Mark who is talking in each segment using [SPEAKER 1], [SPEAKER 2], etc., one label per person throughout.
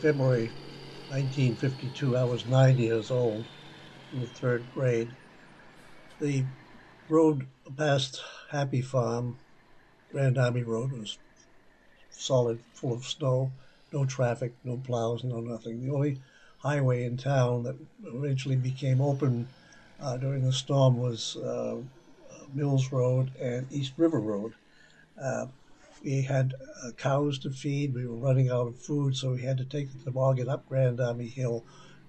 [SPEAKER 1] February 1952. I was 9 years old in the third grade. The road past Happy Farm, Grand Army Road, was solid, full of snow, no traffic, no plows, no nothing. The only highway in town that eventually became open during the storm was Mills Road and East River Road. Uh, we had cows to feed. We were running out of food, so we had to take the toboggan up Grand Army Hill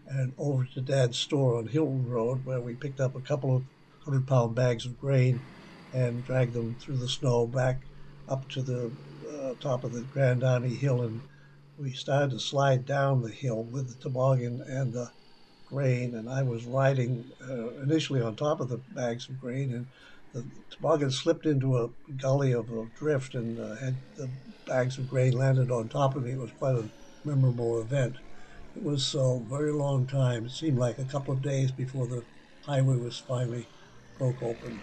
[SPEAKER 1] and over to Dad's store on Hilton Road, where we picked up a couple of 100-pound bags of grain and dragged them through the snow back up to the top of the Grand Army Hill. And we started to slide down the hill with the toboggan and the grain, and I was riding initially on top of the bags of grain, and the toboggan slipped into a gully of a drift, and had the bags of grain landed on top of me. It was quite a memorable event. It was a very long time. It seemed like a couple of days before the highway was finally broke open.